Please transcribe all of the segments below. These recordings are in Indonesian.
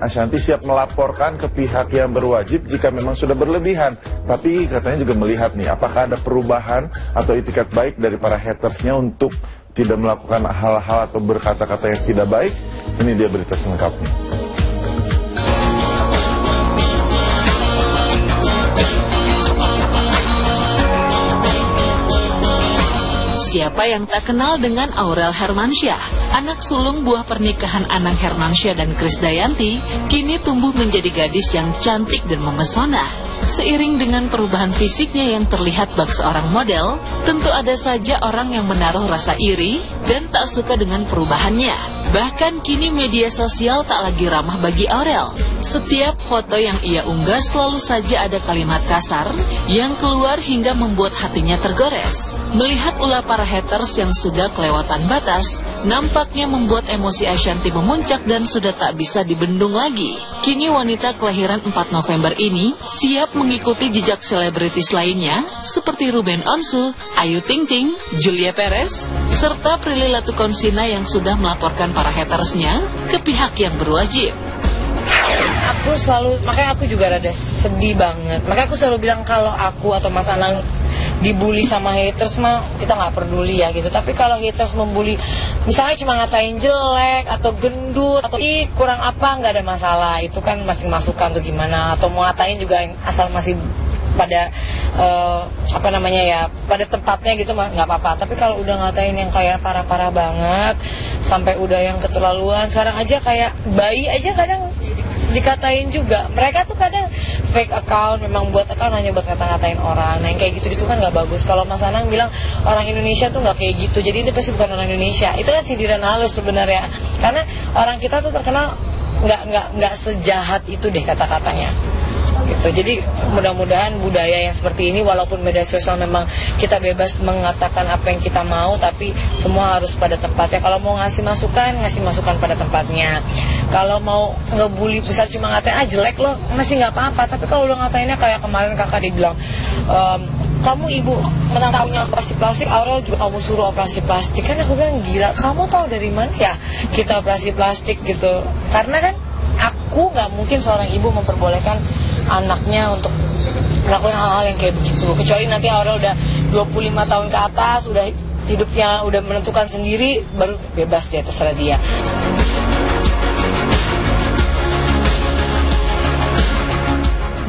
Ashanty siap melaporkan ke pihak yang berwajib jika memang sudah berlebihan. Tapi katanya juga melihat nih, apakah ada perubahan atau itikat baik dari para hatersnya untuk tidak melakukan hal-hal atau berkata-kata yang tidak baik. Ini dia berita selengkapnya. Siapa yang tak kenal dengan Aurel Hermansyah? Anak sulung buah pernikahan Anang Hermansyah dan Krisdayanti kini tumbuh menjadi gadis yang cantik dan memesona. Seiring dengan perubahan fisiknya yang terlihat bak seorang model, tentu ada saja orang yang menaruh rasa iri dan tak suka dengan perubahannya. Bahkan kini media sosial tak lagi ramah bagi Aurel. Setiap foto yang ia unggah selalu saja ada kalimat kasar yang keluar hingga membuat hatinya tergores. Melihat ulah para haters yang sudah kelewatan batas, nampaknya membuat emosi Ashanty memuncak dan sudah tak bisa dibendung lagi. Kini wanita kelahiran 4 November ini siap mengikuti jejak selebritis lainnya seperti Ruben Onsu, Ayu Ting Ting, Julia Perez, serta Prilly Latukonsina yang sudah melaporkan para hatersnya ke pihak yang berwajib. Aku selalu, makanya aku juga rada sedih banget. Makanya aku selalu bilang kalau aku atau Mas Anang dibully sama haters mah kita nggak peduli ya gitu. Tapi kalau haters membuli, misalnya cuma ngatain jelek atau gendut atau kurang apa, nggak ada masalah. Itu kan masih masukan tuh gimana. Atau mau ngatain juga asal masih pada pada tempatnya gitu nggak apa-apa. Tapi kalau udah ngatain yang kayak parah-parah banget sampai udah yang keterlaluan, sekarang aja kayak bayi aja kadang dikatain juga. Mereka tuh kadang fake account, memang buat account hanya buat ngata-ngatain orang. Nah yang kayak gitu-gitu kan nggak bagus. Kalau Mas Anang bilang orang Indonesia tuh nggak kayak gitu, jadi ini pasti bukan orang Indonesia. Itu kan sindiran halus sebenarnya, karena orang kita tuh terkenal nggak sejahat itu deh kata-katanya gitu. Jadi mudah-mudahan budaya yang seperti ini, walaupun media sosial memang kita bebas mengatakan apa yang kita mau, tapi semua harus pada tempatnya. Kalau mau ngasih masukan pada tempatnya. Kalau mau ngebully, misal cuma ngatain jelek lo, masih nggak apa-apa. Tapi kalau udah ngatainnya kayak kemarin kakak dibilang, kamu ibu menangkapnya operasi plastik, Aurel juga kamu suruh operasi plastik. Kan aku bilang, gila, kamu tahu dari mana ya kita operasi plastik gitu. Karena kan aku nggak mungkin seorang ibu memperbolehkan anaknya untuk melakukan hal-hal yang kayak begitu. Kecuali nanti Aurel udah 25 tahun ke atas, udah hidupnya udah menentukan sendiri, baru bebas dia, terserah dia.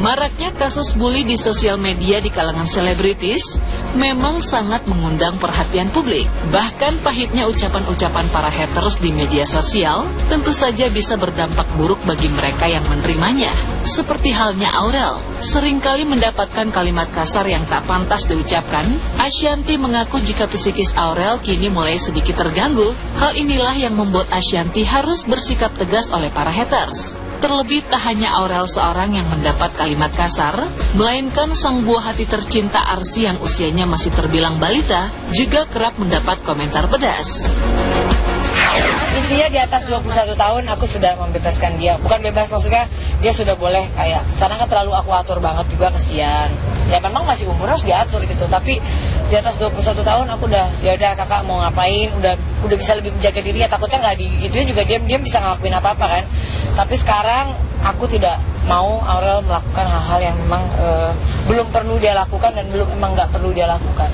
Maraknya kasus bully di sosial media di kalangan selebritis memang sangat mengundang perhatian publik. Bahkan pahitnya ucapan-ucapan para haters di media sosial tentu saja bisa berdampak buruk bagi mereka yang menerimanya. Seperti halnya Aurel, seringkali mendapatkan kalimat kasar yang tak pantas diucapkan. Ashanty mengaku jika psikis Aurel kini mulai sedikit terganggu. Hal inilah yang membuat Ashanty harus bersikap tegas oleh para haters. Terlebih tak hanya Aurel seorang yang mendapat kalimat kasar, melainkan sang buah hati tercinta Arsy yang usianya masih terbilang balita juga kerap mendapat komentar pedas. Intinya di atas 21 tahun aku sudah membebaskan dia. Bukan bebas, maksudnya dia sudah boleh kayak, sekarang kan terlalu aku atur banget juga, kesian. Ya memang masih umur harus diatur gitu, tapi di atas 21 tahun aku udah, ya udah kakak mau ngapain, udah bisa lebih menjaga diri ya, takutnya nggak digituin juga dia bisa ngelakuin apa-apa kan. Tapi sekarang aku tidak mau Aurel melakukan hal-hal yang memang belum perlu dia lakukan dan emang nggak perlu dia lakukan.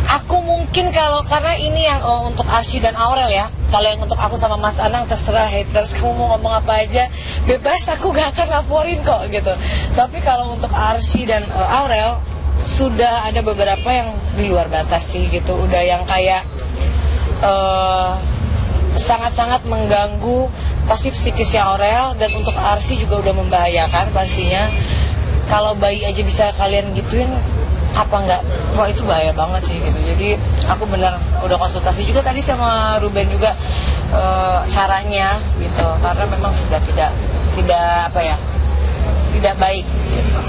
Aku mungkin karena ini yang untuk Arsy dan Aurel ya. Kalau yang untuk aku sama Mas Anang terserah haters, kamu mau ngomong apa aja bebas, aku gak akan laporin kok gitu. Tapi kalau untuk Arsy dan Aurel sudah ada beberapa yang di luar batas sih gitu. Udah yang kayak sangat-sangat mengganggu pasti psikisnya Aurel, dan untuk Arsy juga udah membahayakan pastinya. Kalau bayi aja bisa kalian gituin, apa enggak, wah itu bahaya banget sih gitu. Jadi aku benar udah konsultasi juga tadi sama Ruben juga caranya gitu, karena memang sudah tidak baik gitu.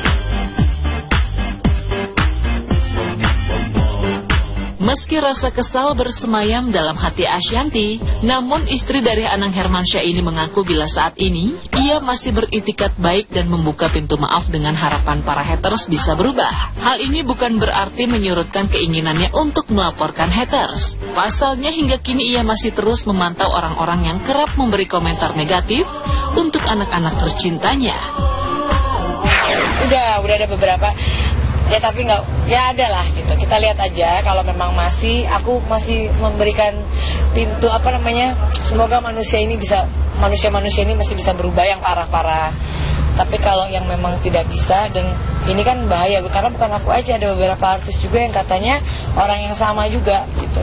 Meski rasa kesal bersemayam dalam hati Ashanti, namun istri dari Anang Hermansyah ini mengaku bila saat ini ia masih beritikat baik dan membuka pintu maaf dengan harapan para haters bisa berubah. Hal ini bukan berarti menyurutkan keinginannya untuk melaporkan haters. Pasalnya hingga kini ia masih terus memantau orang-orang yang kerap memberi komentar negatif untuk anak-anak tercintanya. Udah ada beberapa. Ya tapi nggak, ya ada lah gitu. Kita lihat aja kalau memang aku masih memberikan pintu semoga manusia ini masih bisa berubah yang parah-parah. Tapi kalau yang memang tidak bisa, dan ini kan bahaya karena bukan aku aja, ada beberapa artis juga yang katanya orang yang sama juga gitu.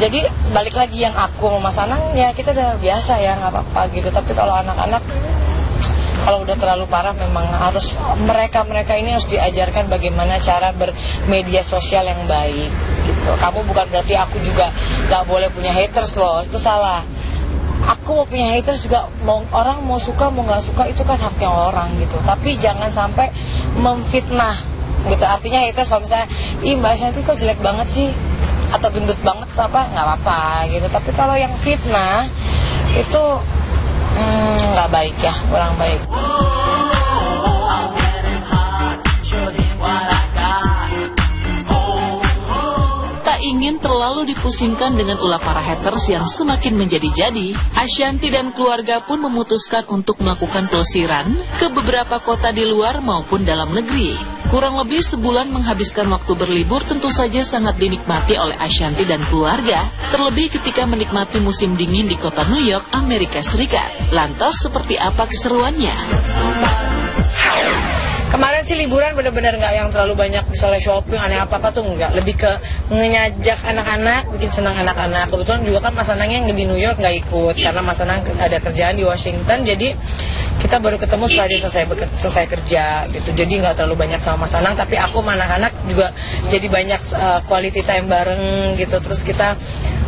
Jadi balik lagi yang aku sama Mas Anang ya kita udah biasa ya nggak apa-apa gitu. Tapi kalau anak-anak kalau udah terlalu parah memang harus mereka ini harus diajarkan bagaimana cara bermedia sosial yang baik gitu. Kamu bukan berarti aku juga nggak boleh punya haters loh, itu salah. Aku mau punya haters juga, orang mau suka mau nggak suka itu kan haknya orang gitu. Tapi jangan sampai memfitnah gitu. Artinya haters kalau misalnya, ih Mbak Ashanti kok jelek banget sih atau gendut banget nggak apa-apa gitu. Tapi kalau yang fitnah itu nggak baik ya, kurang baik. Tak ingin terlalu dipusingkan dengan ulah para haters yang semakin menjadi-jadi, Ashanti dan keluarga pun memutuskan untuk melakukan pelesiran ke beberapa kota di luar maupun dalam negeri. Kurang lebih sebulan menghabiskan waktu berlibur tentu saja sangat dinikmati oleh Ashanti dan keluarga, terlebih ketika menikmati musim dingin di kota New York, Amerika Serikat. Lantas seperti apa keseruannya? Kemarin sih liburan benar-benar nggak yang terlalu banyak misalnya shopping aneh apa-apa tuh nggak, lebih ke ngejak anak-anak, bikin senang anak-anak. Kebetulan juga kan Mas Anang yang di New York nggak ikut karena Mas Anang ada kerjaan di Washington, jadi kita baru ketemu setelah dia selesai kerja gitu. Jadi nggak terlalu banyak sama Mas Anang, tapi aku sama anak-anak juga jadi banyak quality time bareng gitu. Terus kita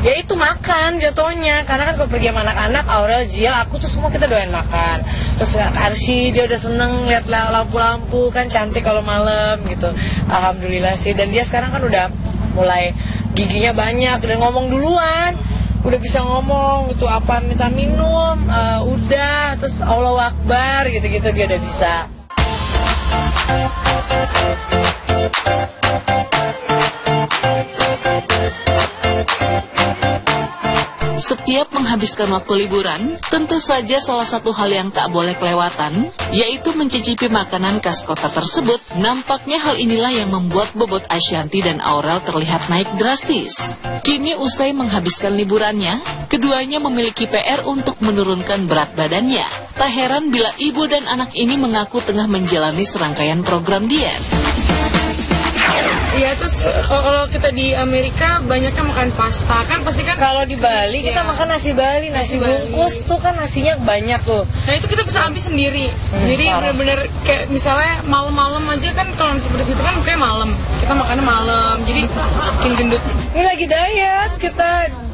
ya itu makan jatuhnya, karena kan kalau pergi sama anak-anak, Aurel, Jiel, aku tuh semua kita doain makan. Terus Arsy dia udah seneng lihat lampu-lampu kan cantik kalau malam gitu. Alhamdulillah sih, dan dia sekarang kan udah mulai giginya banyak dan ngomong duluan, udah bisa ngomong gitu, apa minta minum, udah, terus Allahu Akbar gitu-gitu dia udah bisa. Setiap menghabiskan waktu liburan, tentu saja salah satu hal yang tak boleh kelewatan, yaitu mencicipi makanan khas kota tersebut. Nampaknya hal inilah yang membuat bobot Ashanti dan Aurel terlihat naik drastis. Kini usai menghabiskan liburannya, keduanya memiliki PR untuk menurunkan berat badannya. Tak heran bila ibu dan anak ini mengaku tengah menjalani serangkaian program diet. Iya, terus kalau kita di Amerika banyaknya makan pasta kan, pasti kan. Kalau di Bali kita makan nasi Bali, nasi bungkus tuh kan nasinya banyak tuh. Nah itu kita bisa ambil sendiri. Jadi benar-benar kayak misalnya malam-malam aja kan, kalau seperti itu kan kayak malam. Kita makannya malam, jadi makin gendut. Ini lagi diet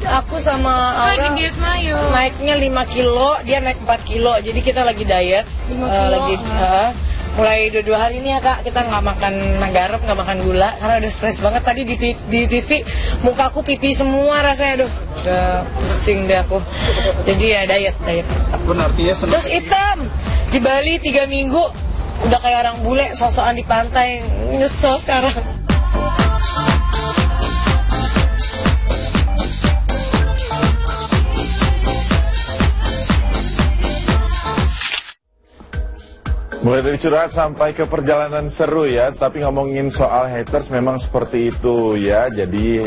aku sama Aura lagi diet Mayo. Naiknya 5 kilo, dia naik 4 kilo. Jadi kita lagi diet. Mulai 2 hari ini ya Kak, kita nggak makan garam, nggak makan gula karena udah stres banget. Tadi di TV mukaku pipi semua rasanya, aduh udah pusing deh aku. Jadi ya diet. Terus hitam di Bali 3 minggu udah kayak orang bule, sosokan di pantai, nyesel sekarang. Mulai dari curhat sampai ke perjalanan seru ya. Tapi ngomongin soal haters memang seperti itu ya. Jadi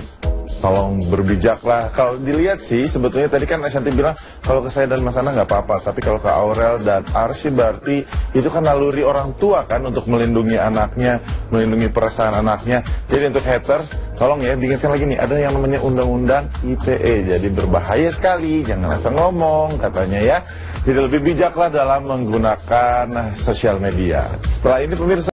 tolong berbijaklah. Kalau dilihat sih sebetulnya tadi kan Ashanti bilang kalau ke saya dan Mas Anang nggak apa-apa. Tapi kalau ke Aurel dan Arsy berarti itu kan naluri orang tua kan untuk melindungi anaknya, melindungi perasaan anaknya. Jadi untuk haters tolong ya diingatkan lagi nih, ada yang namanya Undang-Undang ITE. Jadi berbahaya sekali, jangan asal ngomong katanya ya. Jadi lebih bijaklah dalam menggunakan sosial media. Setelah ini pemirsa